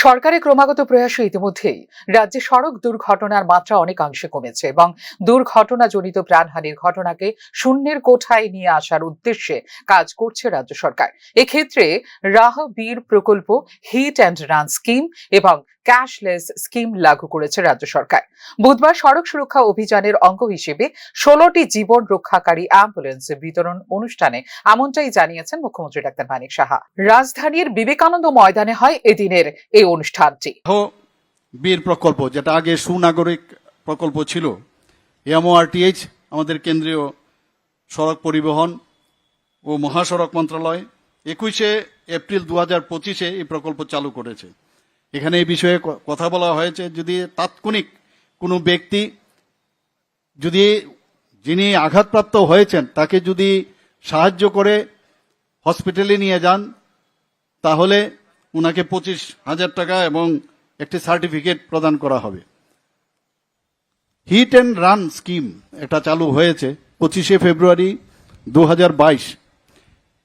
সরকারের ক্রমাগত প্রয়াসে ইতিমধ্যেই রাজ্যে সড়ক দুর্ঘটনার মাত্রা অনেকাংশে কমেছে এবং দুর্ঘটনাজনিত প্রাণহানির ঘটনাকে শূন্যের কোঠায় নিয়ে আসার উদ্দেশ্যে কাজ করছে রাজ্য সরকার। এক্ষেত্রে রাহবীর প্রকল্প, হিট অ্যান্ড রান স্কিম এবং ক্যাশলেস স্কিম লাগু করেছে রাজ্য সরকার। বুধবার সড়ক সুরক্ষা অভিযানের অঙ্গ হিসেবে 16টি জীবন রক্ষাকারী অ্যাম্বুলেন্স বিতরণ অনুষ্ঠানে এমনটাই জানিয়েছেন মুখ্যমন্ত্রী ডাক্তার মানিক সাহা। রাজধানীর বিবেকানন্দ ময়দানে হয় এদিনের এই অনুষ্ঠানটি। বীর প্রকল্প, যেটা আগে সুনাগরিক প্রকল্প ছিল, এমওআরটিএইচ আমাদের কেন্দ্রীয় সড়ক পরিবহন ও মহাসড়ক মন্ত্রণালয় 21শে এপ্রিল 2025-এ এই প্রকল্প চালু করেছে। এখানে এই বিষয়ে কথা বলা হয়েছে, যদি তাৎক্ষণিক কোনো ব্যক্তি যিনি আঘাতপ্রাপ্ত হয়েছেন তাকে যদি সাহায্য করে হসপিটালে নিয়ে যান, তাহলে উনাকে 25,000 টাকা এবং একটি সার্টিফিকেট প্রদান করা হবে। হিট অ্যান্ড রান স্কিম এটা চালু হয়েছে 25শে ফেব্রুয়ারি 2022।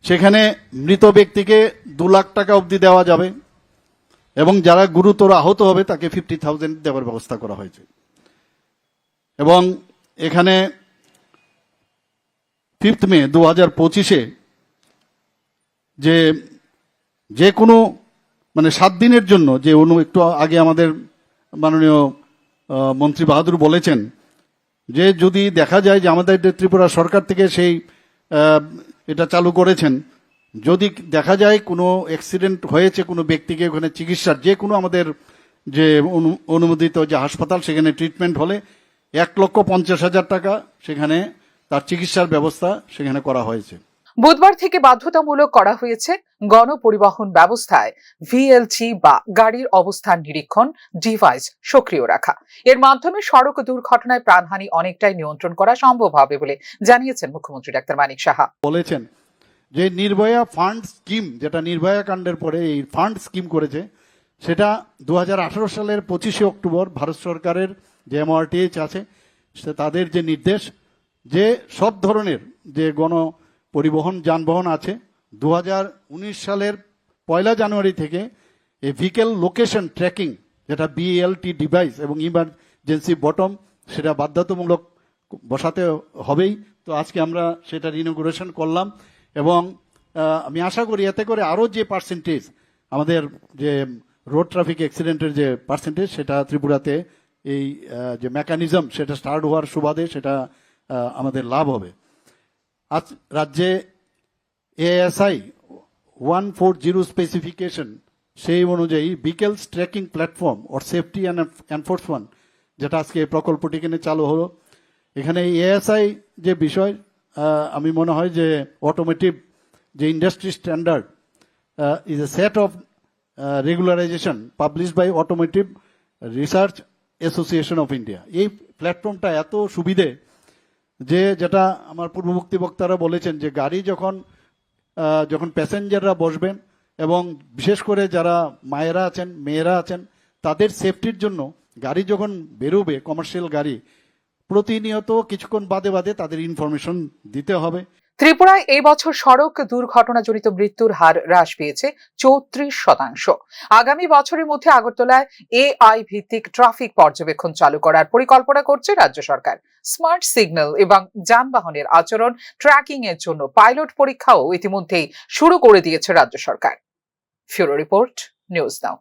সেখানে মৃত ব্যক্তিকে 2 লাখ টাকা অবধি দেওয়া যাবে এবং যারা গুরুতর আহত হবে তাকে 50,000 দেওয়ার ব্যবস্থা করা হয়েছে। এবং এখানে 5 মে 2025-এ যে কোনো 7 দিনের জন্য যে একটু আগে আমাদের মাননীয় মন্ত্রী বাহাদুর বলেছেন যে যদি দেখা যায় যে আমাদের ত্রিপুরা সরকার থেকে সেই এটা চালু করেছেন, যদি দেখা যায় কোনো অ্যাক্সিডেন্ট হয়েছে কোনো ব্যক্তিকে ওখানে চিকিৎসার যে কোনো আমাদের যে অনুমোদিত যে হাসপাতাল, সেখানে ট্রিটমেন্ট হলে 1,50,000 টাকা সেখানে তার চিকিৎসার ব্যবস্থা সেখানে করা হয়েছে। বুধবার থেকে বাধ্যতামূলক করা হয়েছে গণপরিবহন ব্যবস্থায় ভিএলটি বা গাড়ির অবস্থান নিরীক্ষণ ডিভাইস সক্রিয় রাখা। এর মাধ্যমে সড়ক দুর্ঘটনায় প্রাণহানি অনেকটাই নিয়ন্ত্রণ করা সম্ভব হবে বলে জানিয়েছেন মুখ্যমন্ত্রী ডাক্তার মানিক সাহা। বলেছেন যে নির্ভয়া ফান্ড স্কিম, যেটা নির্ভয়া কাণ্ডের পরে এই ফান্ড স্কিম করেছে, সেটা 2018 সালের 25শে অক্টোবর ভারত সরকারের যে এমআরটিএইচ আছে তাদের যে নির্দেশ, যে সব ধরনের যে পরিবহন যানবাহন আছে 2019 সালের 1 জানুয়ারি থেকে এই ভেহিকেল লোকেশন ট্র্যাকিং, যেটা বিএলটি ডিভাইস এবং ইমার্জেন্সি বটম, সেটা বাধ্যতামূলক বসাতে হবেই। তো আজকে আমরা সেটার ইনগুরেশন করলাম এবং আমি আশা করি এতে করে আরও যে পার্সেন্টেজ আমাদের যে রোড ট্রাফিক অ্যাক্সিডেন্টের যে পার্সেন্টেজ, সেটা ত্রিপুরাতে এই যে মেকানিজম সেটা স্টার্ট হওয়ার সুবাদে সেটা আমাদের লাভ হবে। আজ রাজ্যে এএসআই 140 স্পেসিফিকেশন, সেই অনুযায়ী vehicles tracking platform or safety and enforcement, যেটা আজকে প্রকল্পটি কিনে চালু হলো। এখানে এএসআই যে বিষয়, আমি মনে হয় যে অটোমেটিভ যে industry standard is a set of regularisation published by automotive research association of India. এই প্ল্যাটফর্মটা এত সুবিধে যেটা আমার পূর্ববর্তী বক্তারা বলেছেন যে গাড়ি যখন প্যাসেঞ্জাররা বসবেন এবং বিশেষ করে যারা মায়েরা আছেন, মেয়েরা আছেন, তাদের সেফটির জন্য গাড়ি যখন বেরোবে, কমার্শিয়াল গাড়ি, প্রতিনিয়ত কিছুক্ষণ বাদে বাদে তাদের ইনফরমেশন দিতে হবে। ত্রিপুরায় এই বছর সড়ক দুর্ঘটনাজনিত মৃত্যুর হার হ্রাস পেয়েছে 34%। আগামী বছরের মধ্যে আগরতলায় এআই ভিত্তিক ট্রাফিক পর্যবেক্ষণ চালু করার পরিকল্পনা করছে রাজ্য সরকার। স্মার্ট সিগন্যাল এবং যানবাহনের আচরণ ট্র্যাকিং এর জন্য পাইলট পরীক্ষাও ইতিমধ্যেই শুরু করে দিয়েছে রাজ্য সরকার। ফিউরো রিপোর্ট, নিউজ নাও।